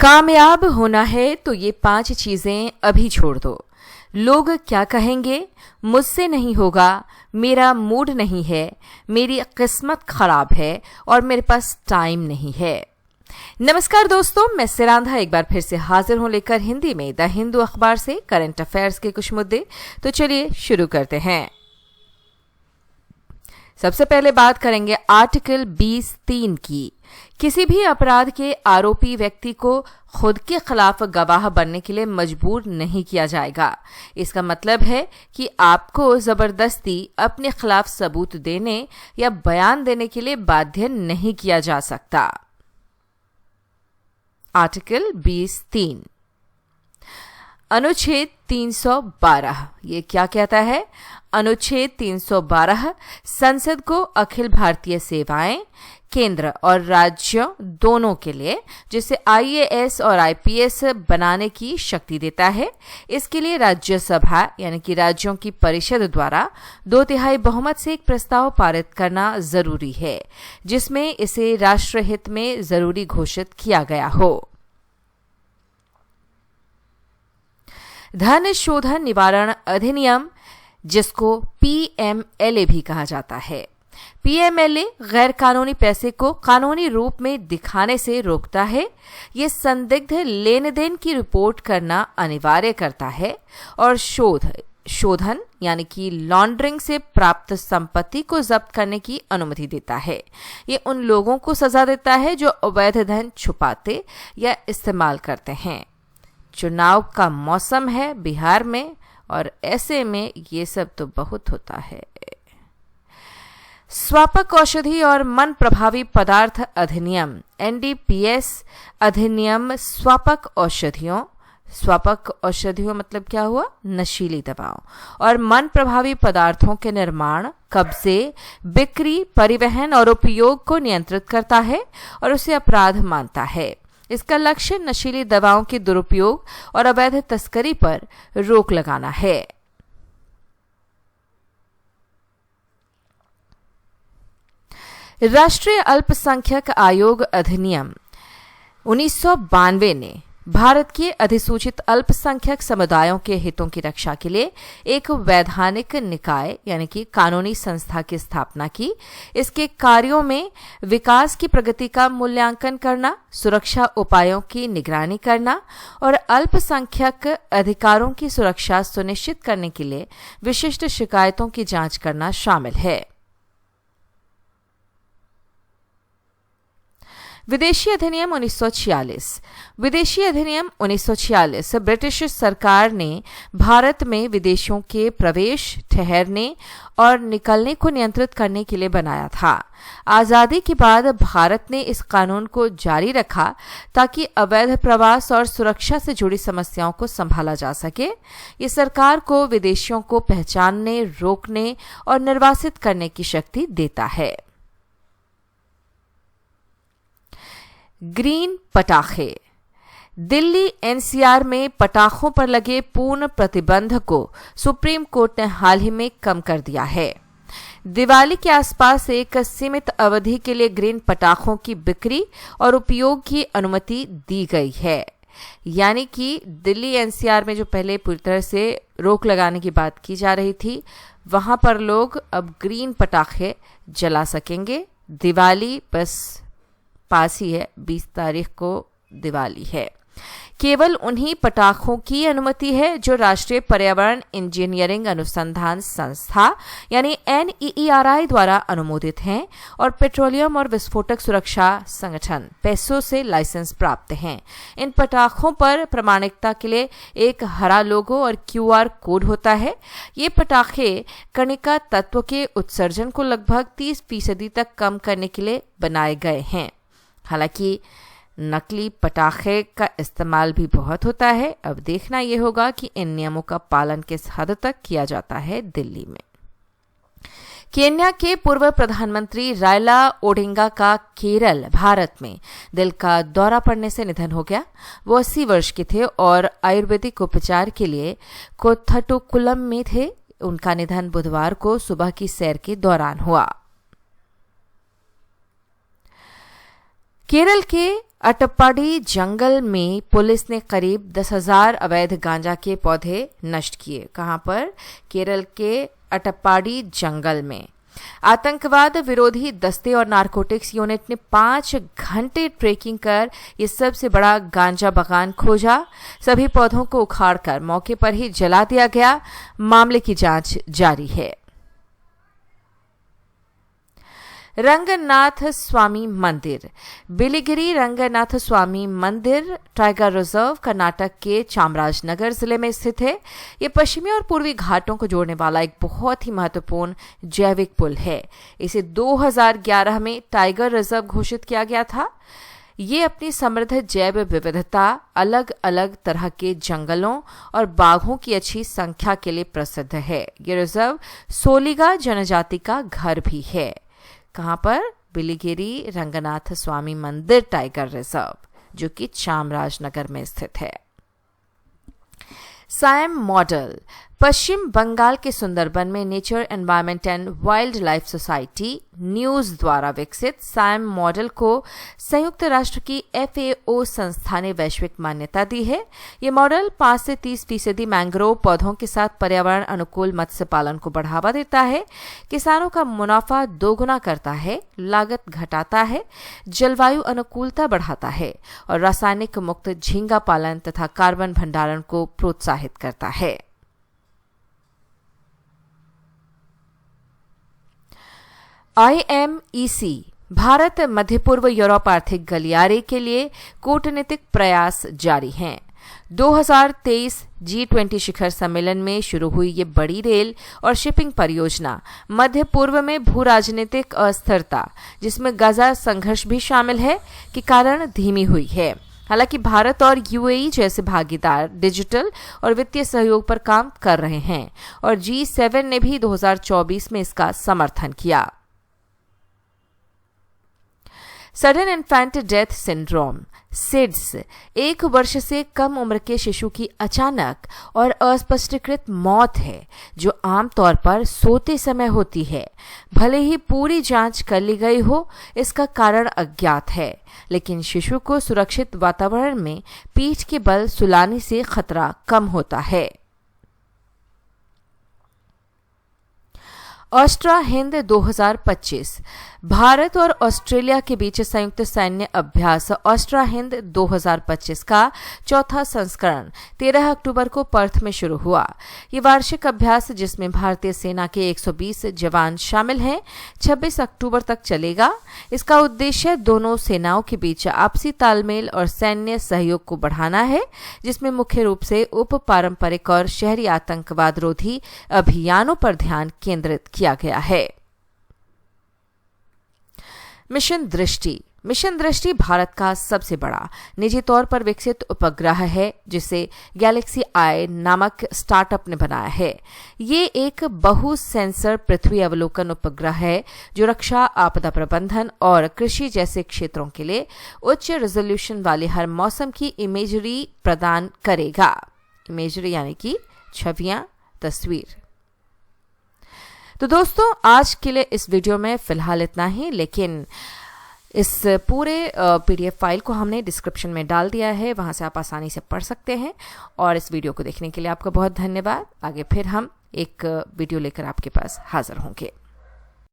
कामयाब होना है तो ये 5 चीजें अभी छोड़ दो। लोग क्या कहेंगे, मुझसे नहीं होगा, मेरा मूड नहीं है, मेरी किस्मत खराब है और मेरे पास टाइम नहीं है। नमस्कार दोस्तों, मैं सिरांधा एक बार फिर से हाजिर हूं लेकर हिंदी में द हिंदू अखबार से करंट अफेयर्स के कुछ मुद्दे। तो चलिए शुरू करते हैं। सबसे पहले बात करेंगे आर्टिकल 20(3) की। किसी भी अपराध के आरोपी व्यक्ति को खुद के खिलाफ गवाह बनने के लिए मजबूर नहीं किया जाएगा। इसका मतलब है कि आपको जबरदस्ती अपने खिलाफ सबूत देने या बयान देने के लिए बाध्य नहीं किया जा सकता। आर्टिकल 20(3) अनुच्छेद 312 ये क्या कहता है? अनुच्छेद 312 संसद को अखिल भारतीय सेवाएं केंद्र और राज्यों दोनों के लिए, जिसे आईएएस और आईपीएस बनाने की शक्ति देता है। इसके लिए राज्यसभा यानी कि राज्यों की परिषद द्वारा 2/3 बहुमत से एक प्रस्ताव पारित करना जरूरी है, जिसमें इसे राष्ट्रहित में जरूरी घोषित किया गया हो। धन शोधन निवारण अधिनियम, जिसको पीएमएलए भी कहा जाता है। पीएमएलए गैर कानूनी पैसे को कानूनी रूप में दिखाने से रोकता है। ये संदिग्ध लेन देन की रिपोर्ट करना अनिवार्य करता है और शोधन यानी कि लॉन्ड्रिंग से प्राप्त संपत्ति को जब्त करने की अनुमति देता है। ये उन लोगों को सजा देता है जो अवैध धन छुपाते या इस्तेमाल करते हैं। चुनाव का मौसम है बिहार में और ऐसे में ये सब तो बहुत होता है। स्वापक औषधि और मन प्रभावी पदार्थ अधिनियम एनडीपीएस अधिनियम स्वापक औषधियों मतलब क्या हुआ? नशीली दवाओं और मन प्रभावी पदार्थों के निर्माण, कब्जे, बिक्री, परिवहन और उपयोग को नियंत्रित करता है और उसे अपराध मानता है। इसका लक्ष्य नशीली दवाओं के दुरुपयोग और अवैध तस्करी पर रोक लगाना है। राष्ट्रीय अल्पसंख्यक आयोग अधिनियम 1992 ने भारत के अधिसूचित अल्पसंख्यक समुदायों के हितों की रक्षा के लिए एक वैधानिक निकाय यानी कि कानूनी संस्था की स्थापना की। इसके कार्यों में विकास की प्रगति का मूल्यांकन करना, सुरक्षा उपायों की निगरानी करना और अल्पसंख्यक अधिकारों की सुरक्षा सुनिश्चित करने के लिए विशिष्ट शिकायतों की जांच करना शामिल है। विदेशी अधिनियम 1946। विदेशी अधिनियम 1946 ब्रिटिश सरकार ने भारत में विदेशियों के प्रवेश, ठहरने और निकलने को नियंत्रित करने के लिए बनाया था। आजादी के बाद भारत ने इस कानून को जारी रखा ताकि अवैध प्रवास और सुरक्षा से जुड़ी समस्याओं को संभाला जा सके। ये सरकार को विदेशियों को पहचानने, रोकने और निर्वासित करने की शक्ति देता है। ग्रीन पटाखे। दिल्ली एनसीआर में पटाखों पर लगे पूर्ण प्रतिबंध को सुप्रीम कोर्ट ने हाल ही में कम कर दिया है। दिवाली के आसपास एक सीमित अवधि के लिए ग्रीन पटाखों की बिक्री और उपयोग की अनुमति दी गई है। यानी कि दिल्ली एनसीआर में जो पहले पूरी तरह से रोक लगाने की बात की जा रही थी, वहां पर लोग अब ग्रीन पटाखे जला सकेंगे। दिवाली बस पास ही है, 20 तारीख को दिवाली है। केवल उन्हीं पटाखों की अनुमति है जो राष्ट्रीय पर्यावरण इंजीनियरिंग अनुसंधान संस्था यानी NEERI द्वारा अनुमोदित हैं और पेट्रोलियम और विस्फोटक सुरक्षा संगठन पेसो से लाइसेंस प्राप्त हैं। इन पटाखों पर प्रामाणिकता के लिए एक हरा लोगो और QR कोड होता है। ये पटाखे कणिका तत्व के उत्सर्जन को लगभग 30% तक कम करने के लिए बनाए गए हैं। हालांकि नकली पटाखे का इस्तेमाल भी बहुत होता है। अब देखना यह होगा कि इन नियमों का पालन किस हद तक किया जाता है दिल्ली में। केन्या के पूर्व प्रधानमंत्री रायला ओडिंगा का केरल, भारत में दिल का दौरा पड़ने से निधन हो गया। वो 80 वर्ष के थे और आयुर्वेदिक उपचार के लिए कोथटुकुलम में थे। उनका निधन बुधवार को सुबह की सैर के दौरान हुआ। केरल के अटप्पाडी जंगल में पुलिस ने करीब 10,000 अवैध गांजा के पौधे नष्ट किए। कहां पर? केरल के अटप्पाडी जंगल में आतंकवाद विरोधी दस्ते और नारकोटिक्स यूनिट ने 5 घंटे ट्रेकिंग कर ये सबसे बड़ा गांजा बागान खोजा। सभी पौधों को उखाड़कर मौके पर ही जला दिया गया। मामले की जांच जारी है। रंगनाथ स्वामी मंदिर। बिलिगिरी रंगनाथ स्वामी मंदिर टाइगर रिजर्व कर्नाटक के चामराजनगर जिले में स्थित है। ये पश्चिमी और पूर्वी घाटों को जोड़ने वाला एक बहुत ही महत्वपूर्ण जैविक पुल है। इसे 2011 में टाइगर रिजर्व घोषित किया गया था। ये अपनी समृद्ध जैव विविधता, अलग अलग तरह के जंगलों और बाघों की अच्छी संख्या के लिए प्रसिद्ध है। ये रिजर्व सोलिगा जनजाति का घर भी है। कहां पर? बिलिगिरी रंगनाथ स्वामी मंदिर टाइगर रिजर्व, जो कि चामराजनगर में स्थित है। सायम मॉडल। पश्चिम बंगाल के सुंदरबन में nature environment and wild life society news द्वारा विकसित सायम मॉडल को संयुक्त राष्ट्र की FAO संस्था ने वैश्विक मान्यता दी है। ये मॉडल 5 से 30% मैंग्रोव पौधों के साथ पर्यावरण अनुकूल मत्स्य पालन को बढ़ावा देता है, किसानों का मुनाफा दोगुना करता है, लागत घटाता है, जलवायु अनुकूलता बढ़ाता है और रासायनिक मुक्त झींगा पालन तथा कार्बन भंडारण को प्रोत्साहित करता है। IMEC भारत मध्य पूर्व यूरोप आर्थिक गलियारे के लिए कूटनीतिक प्रयास जारी हैं। 2023 G20 शिखर सम्मेलन में शुरू हुई ये बड़ी रेल और शिपिंग परियोजना मध्य पूर्व में भू राजनीतिक अस्थिरता, जिसमें गाजा संघर्ष भी शामिल है, के कारण धीमी हुई है। हालांकि भारत और UAE जैसे भागीदार डिजिटल और वित्तीय सहयोग पर काम कर रहे हैं और G7 ने भी 2024 में इसका समर्थन किया। Sudden infant death syndrome SIDS 1 वर्ष से कम उम्र के शिशु की अचानक और अस्पष्टीकृत मौत है, जो आमतौर पर सोते समय होती है। भले ही पूरी जांच कर ली गई हो, इसका कारण अज्ञात है, लेकिन शिशु को सुरक्षित वातावरण में पीठ के बल सुलाने से खतरा कम होता है। ऑस्ट्रा हिंद 2025 भारत और ऑस्ट्रेलिया के बीच संयुक्त सैन्य अभ्यास ऑस्ट्रा हिंद 2025 का चौथा संस्करण 13 अक्टूबर को पर्थ में शुरू हुआ। ये वार्षिक अभ्यास, जिसमें भारतीय सेना के 120 जवान शामिल हैं, 26 अक्टूबर तक चलेगा। इसका उद्देश्य दोनों सेनाओं के बीच आपसी तालमेल और सैन्य सहयोग को बढ़ाना है, जिसमें मुख्य रूप से उप पारंपरिक और शहरी आतंकवाद रोधी अभियानों पर ध्यान केंद्रित किया गया है। मिशन दृष्टि भारत का सबसे बड़ा निजी तौर पर विकसित उपग्रह है, जिसे गैलेक्सी आई नामक स्टार्टअप ने बनाया है। ये एक बहु सेंसर पृथ्वी अवलोकन उपग्रह है, जो रक्षा, आपदा प्रबंधन और कृषि जैसे क्षेत्रों के लिए उच्च रेजोल्यूशन वाली हर मौसम की इमेजरी प्रदान करेगा। इमेजरी यानी कि छवियां, तस्वीर। तो दोस्तों, आज के लिए इस वीडियो में फिलहाल इतना ही, लेकिन इस पूरे PDF फाइल को हमने डिस्क्रिप्शन में डाल दिया है, वहां से आप आसानी से पढ़ सकते हैं। और इस वीडियो को देखने के लिए आपका बहुत धन्यवाद। आगे फिर हम एक वीडियो लेकर आपके पास हाजिर होंगे।